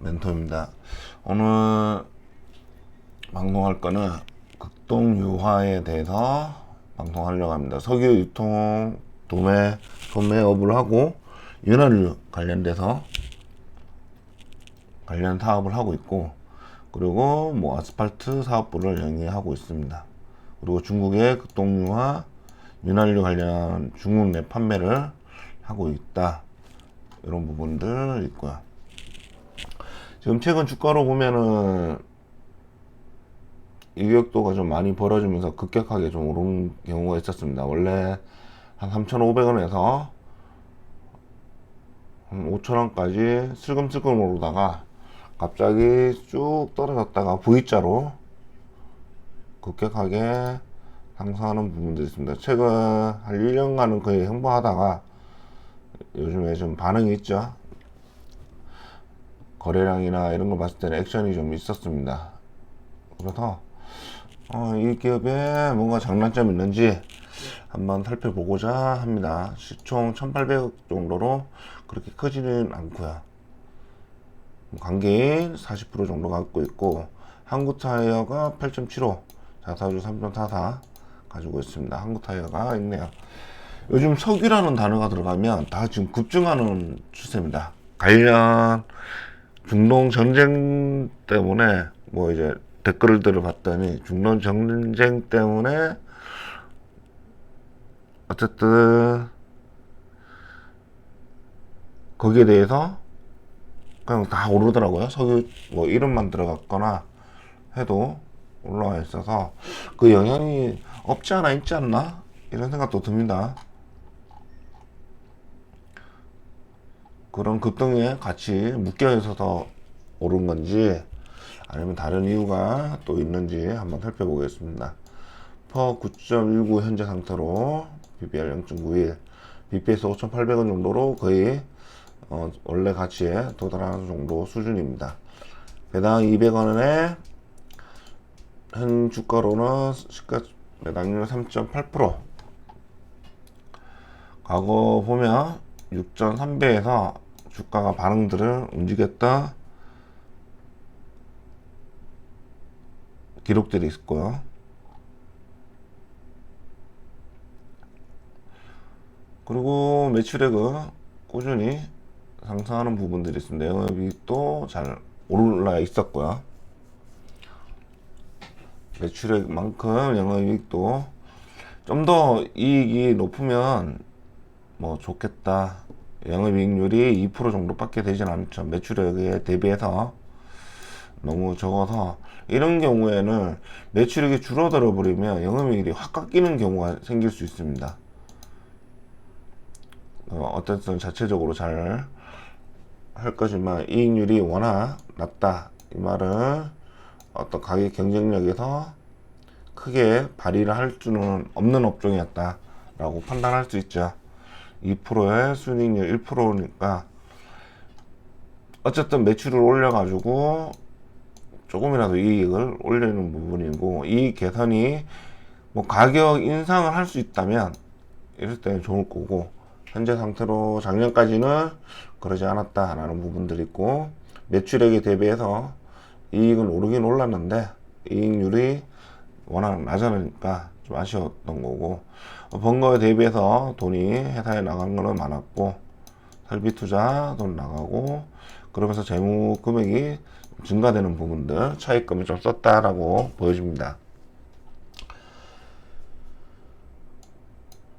멘토입니다. 오늘 방송할 거는 극동유화에 대해서 방송하려고 합니다. 석유 유통 도매 소매업을 하고 윤활유 관련돼서 관련 사업을 하고 있고, 그리고 뭐 아스팔트 사업부를 영위하고 있습니다. 그리고 중국의 극동유화 윤활유 관련 중국 내 판매를 하고 있다, 이런 부분들 있고요. 지금 최근 주가로 보면은 이격도가 좀 많이 벌어지면서 급격하게 좀 오른 경우가 있었습니다. 원래 한 3,500원에서 한 5,000원까지 슬금슬금 오르다가 갑자기 쭉 떨어졌다가 V자로 급격하게 상승하는 부분들이 있습니다. 최근 한 1년간은 거의 횡보하다가 요즘에 좀 반응이 있죠. 거래량이나 이런 거 봤을 때는 액션이 좀 있었습니다. 그래서 이 기업에 뭔가 장단점이 있는지 한번 살펴보고자 합니다. 시총 1800억 정도로 그렇게 크지는 않고요. 관계인 40% 정도 갖고 있고, 한국타이어가 8.75, 자사주 3.44 가지고 있습니다. 한국타이어가 있네요. 요즘 석유라는 단어가 들어가면 다 지금 급증하는 추세입니다. 관련 중동 전쟁 때문에 뭐 이제 댓글들을 봤더니 중동 전쟁 때문에 어쨌든 거기에 대해서 그냥 다 오르더라고요. 석유 뭐 이름만 들어갔거나 해도 올라와 있어서 그 영향이 없지 않아 있지 않나, 이런 생각도 듭니다. 그런 급등에 같이 묶여 있어서 오른 건지 아니면 다른 이유가 또 있는지 한번 살펴보겠습니다. 퍼 9.19 현재 상태로 BBR 0.91, BPS 5,800원 정도로 거의 원래 가치에 도달하는 정도 수준입니다. 배당 200원에 현 주가로는 시가 배당률 3.8%. 과거 보면 6.3배에서 주가가 반응들을 움직였다 기록들이 있고요. 그리고 매출액은 꾸준히 상승하는 부분들이 있습니다. 영업이익도 잘 올라 있었고요. 매출액만큼 영업이익도 좀 더 이익이 높으면 뭐 좋겠다. 영업이익률이 2% 정도밖에 되진 않죠. 매출액에 대비해서 너무 적어서, 이런 경우에는 매출액이 줄어들어 버리면 영업이익이 확 깎이는 경우가 생길 수 있습니다. 어쨌든 자체적으로 잘 할 거지만 이익률이 워낙 낮다, 이 말은 어떤 가격 경쟁력에서 크게 발휘를 할 수는 없는 업종이었다 라고 판단할 수 있죠. 2%의 순이익률 1%니까 어쨌든 매출을 올려가지고 조금이라도 이익을 올리는 부분이고, 이 개선이 뭐 가격 인상을 할 수 있다면 이럴 때는 좋을 거고, 현재 상태로 작년까지는 그러지 않았다라는 부분들이 있고, 매출액에 대비해서 이익은 오르긴 올랐는데 이익률이 워낙 낮으니까 좀 아쉬웠던 거고, 번 거에 대비해서 돈이 회사에 나간 거는 많았고, 설비 투자 돈 나가고, 그러면서 재무 금액이 증가되는 부분들, 차입금을 좀 썼다라고 보여집니다.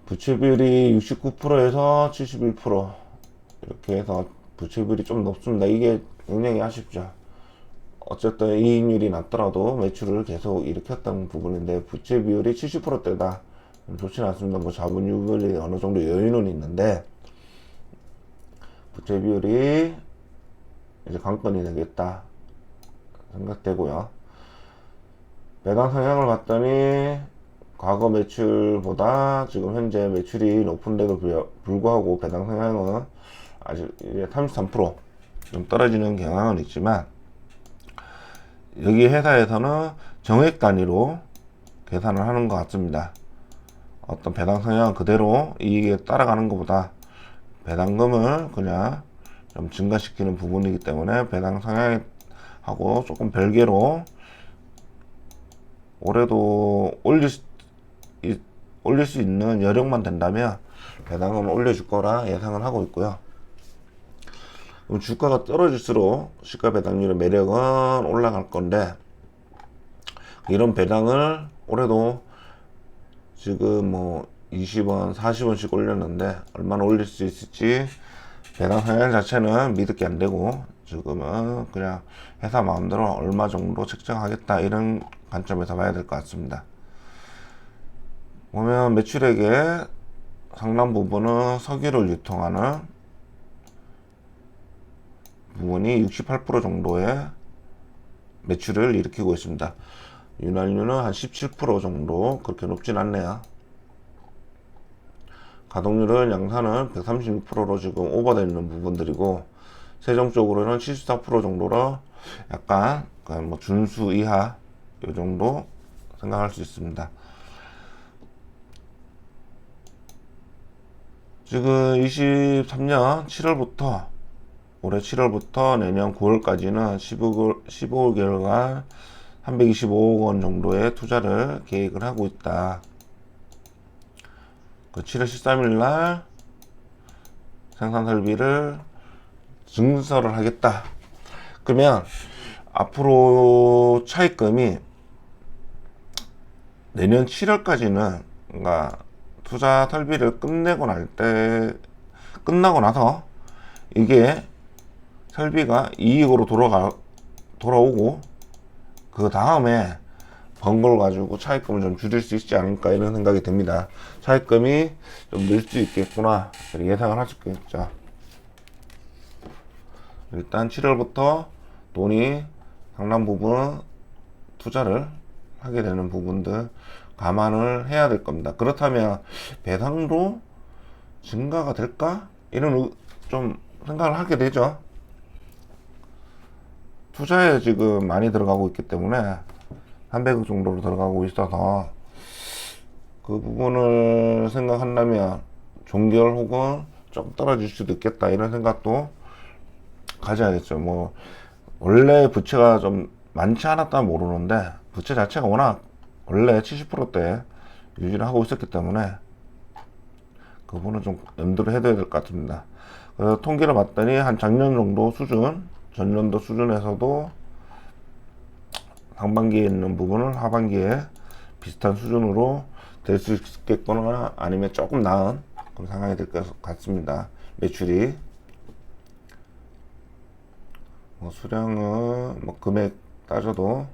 부채 비율이 69%에서 71% 이렇게 해서 부채 비율이 좀 높습니다. 이게 굉장히 아쉽죠. 어쨌든 이익률이 낮더라도 매출을 계속 일으켰던 부분인데, 부채 비율이 70%대다 좋지는 않습니다. 뭐 자본 유불이 어느 정도 여유는 있는데, 부채 비율이 이제 관건이 되겠다 생각되고요. 배당 성향을 봤더니 과거 매출보다 지금 현재 매출이 높은데도 불구하고 배당 성향은 아직 이제 33%좀 떨어지는 경향은 있지만, 여기 회사에서는 정액 단위로 계산을 하는 것 같습니다. 어떤 배당 성향 그대로 이익에 따라가는 것보다 배당금을 그냥 좀 증가시키는 부분이기 때문에 배당 상향하고 조금 별개로 올해도 올릴 수 있는 여력만 된다면 배당은 올려줄 거라 예상을 하고 있고요. 그럼 주가가 떨어질수록 시가 배당률의 매력은 올라갈 건데, 이런 배당을 올해도 지금 뭐 20원, 40원씩 올렸는데 얼마나 올릴 수 있을지 배당 상향 자체는 믿을 게 안 되고, 지금은 그냥 회사 마음대로 얼마 정도 책정하겠다 이런 관점에서 봐야 될 것 같습니다. 보면 매출액의 상당 부분은 석유를 유통하는 부분이 68% 정도의 매출을 일으키고 있습니다. 윤활유는 한 17% 정도, 그렇게 높진 않네요. 가동률은 양산은 136%로 지금 오버되어 있는 부분들이고, 세정적으로는 74% 정도로 약간 뭐 준수 이하 이 정도 생각할 수 있습니다. 지금 23년 7월부터 올해 7월부터 내년 9월까지는 15개월간 325억 원 정도의 투자를 계획을 하고 있다. 그 7월 13일 날 생산 설비를 증설을 하겠다. 그러면 앞으로 차입금이 내년 7월까지는, 그러니까 투자 설비를 끝나고 나서 이게 설비가 이익으로 돌아오고 그 다음에 번 걸 가지고 차입금을 좀 줄일 수 있지 않을까 이런 생각이 듭니다. 차입금이 좀 늘 수 있겠구나 예상을 할 수 있겠죠. 일단 7월부터 돈이 상당 부분 투자를 하게 되는 부분들 감안을 해야 될 겁니다. 그렇다면 배당도 증가가 될까? 이런 좀 생각을 하게 되죠. 투자에 지금 많이 들어가고 있기 때문에 300억 정도로 들어가고 있어서 그 부분을 생각한다면 종결 혹은 좀 떨어질 수도 있겠다 이런 생각도 가져야겠죠. 뭐 원래 부채가 좀 많지 않았다면 모르는데 부채 자체가 워낙 원래 70%대 유지를 하고 있었기 때문에 그 부분은 좀 염두를 해둬야 될 것 같습니다. 그래서 통계를 봤더니 한 작년 정도 수준, 전년도 수준에서도 상반기에 있는 부분을 하반기에 비슷한 수준으로 될 수 있겠거나 아니면 조금 나은 그런 상황이 될 것 같습니다. 매출이 뭐 수량은 뭐 금액 따져도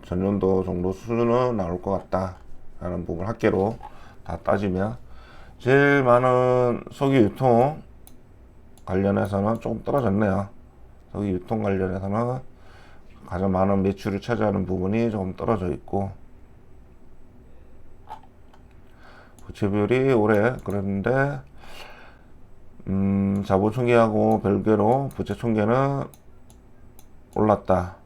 전년도 정도 수준은 나올 것 같다 라는 부분 합계로 다 따지면 제일 많은 석유 유통 관련해서는 조금 떨어졌네요. 석유 유통 관련해서는 가장 많은 매출을 차지하는 부분이 조금 떨어져 있고, 부채비율이 올해 그랬는데 자본 총계하고 별개로 부채 총계는 올랐다.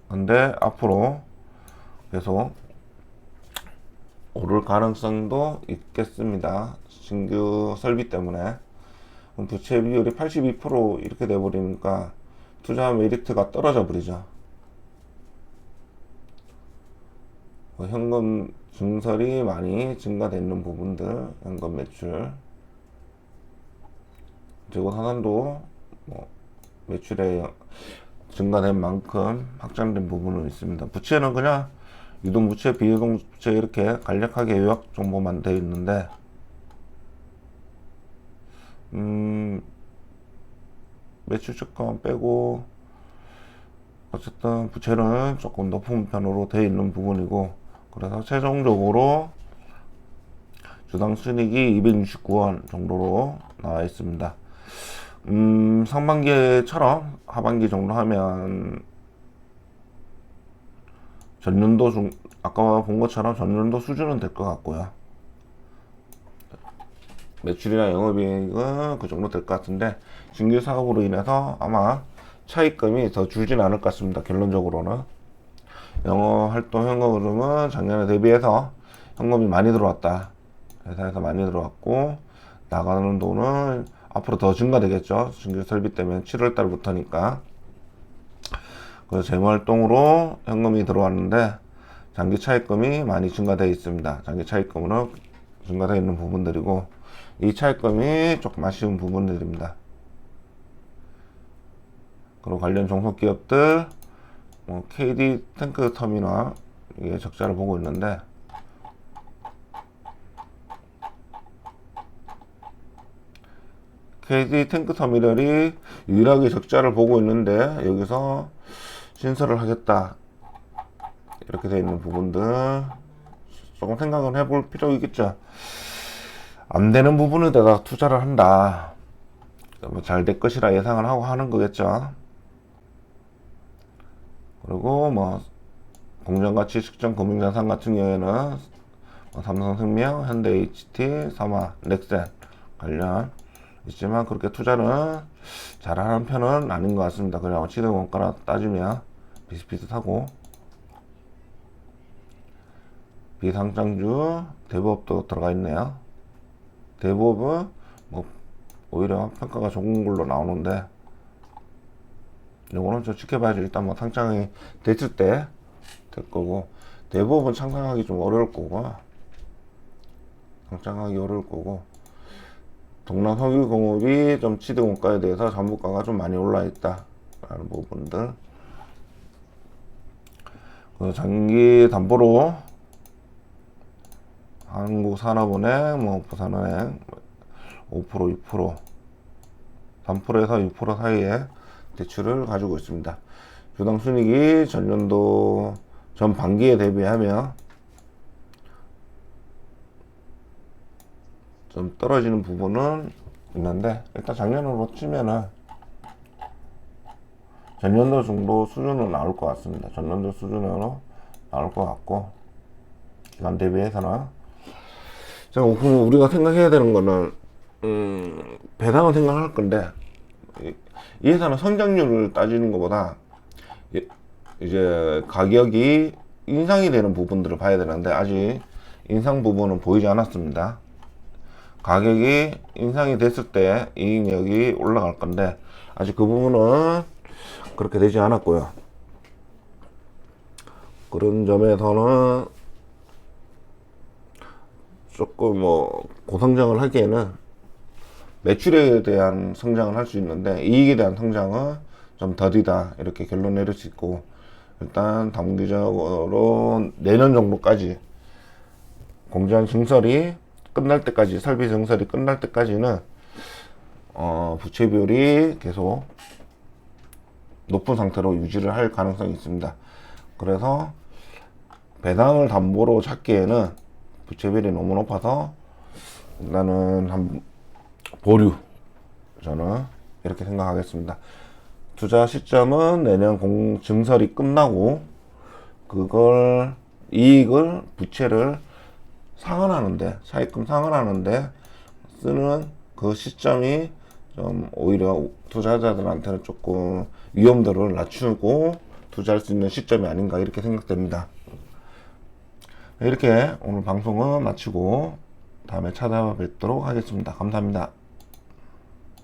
근데 앞으로 계속 오를 가능성도 있겠습니다. 신규 설비 때문에. 부채 비율이 82% 이렇게 돼버리니까 투자 메리트가 떨어져 버리죠. 현금 증설이 많이 증가되는 부분들, 현금 매출, 재고 산환도 뭐 매출에 증가된 만큼 확장된 부분은 있습니다. 부채는 그냥 유동부채, 비유동부채 이렇게 간략하게 요약 정보만 되어 있는데, 매출 채권 빼고 어쨌든 부채는 조금 높은 편으로 되어 있는 부분이고, 그래서 최종적으로 주당 순이익이 269원 정도로 나와 있습니다. 상반기처럼 하반기 정도 하면 전년도 아까 본 것처럼 전년도 수준은 될 것 같고요. 매출이나 영업이익은 그 정도 될 것 같은데, 신규 사업으로 인해서 아마 차입금이 더 줄진 않을 것 같습니다. 결론적으로는 영업활동 현금 흐름은 작년에 대비해서 현금이 많이 들어왔다. 회사에서 많이 들어왔고, 나가는 돈은 앞으로 더 증가되겠죠. 신규 설비 때문에 7월 달부터니까. 그래서 재무활동으로 현금이 들어왔는데 장기 차입금이 많이 증가되어 있습니다. 장기 차입금으로 증가되어 있는 부분들이고, 이 차입금이 조금 아쉬운 부분들입니다. 그리고 관련 종속기업들, KD 탱크 터미널 이게 적자를 보고 있는데, KD 탱크 터미널이 유일하게 적자를 보고 있는데 여기서 신설을 하겠다 이렇게 되어 있는 부분들 조금 생각을 해볼 필요가 있겠죠. 안 되는 부분에다가 투자를 한다, 잘 될 것이라 예상을 하고 하는 거겠죠. 그리고 공정가치 측정 금융자산 같은 경우에는 삼성생명, 현대HT, 삼화, 넥센 관련 있지만 그렇게 투자는 잘하는 편은 아닌 것 같습니다. 그냥 시세 원가라 따지면 비슷비슷하고, 비상장주 대부업도 들어가 있네요. 대부업은 오히려 평가가 좋은 걸로 나오는데, 요거는 좀 지켜봐야지. 일단 상장이 됐을 때 될 거고, 대부업은 상장하기 좀 어려울 거고, 상장하기 어려울 거고, 동남석유공업이 좀 취득원가에 대해서 전부가가 좀 많이 올라 있다 라는 부분들. 장기 담보로 한국산업은행, 부산은행 5%, 6%, 3%에서 6% 사이에 대출을 가지고 있습니다. 주당 순이익이 전년도 전 반기에 대비하면 좀 떨어지는 부분은 있는데, 일단 작년으로 치면은 전년도 정도 수준으로 나올 것 같습니다. 전년도 수준으로 나올 것 같고, 기간 대비해서는 우리가 생각해야 되는 거는 배당을 생각할 건데, 이 회사는 성장률을 따지는 것보다 이제 가격이 인상이 되는 부분들을 봐야 되는데, 아직 인상 부분은 보이지 않았습니다. 가격이 인상이 됐을 때 이익력이 올라갈 건데, 아직 그 부분은 그렇게 되지 않았고요. 그런 점에서는 조금 고성장을 하기에는 매출에 대한 성장을 할 수 있는데 이익에 대한 성장은 좀 더디다 이렇게 결론 내릴 수 있고, 일단 단기적으로 내년 정도까지 공장 증설이 끝날 때까지, 설비 증설이 끝날 때까지는 부채 비율이 계속 높은 상태로 유지를 할 가능성이 있습니다. 그래서 배당을 담보로 잡기에는 부채 비율이 너무 높아서 일단은 보류, 저는 이렇게 생각하겠습니다. 투자 시점은 내년 증설이 끝나고, 그걸 이익을, 부채를 상환하는데, 차입금 상환하는데 쓰는 그 시점이 좀 오히려 투자자들한테는 조금 위험도를 낮추고 투자할 수 있는 시점이 아닌가 이렇게 생각됩니다. 이렇게 오늘 방송은 마치고 다음에 찾아뵙도록 하겠습니다. 감사합니다.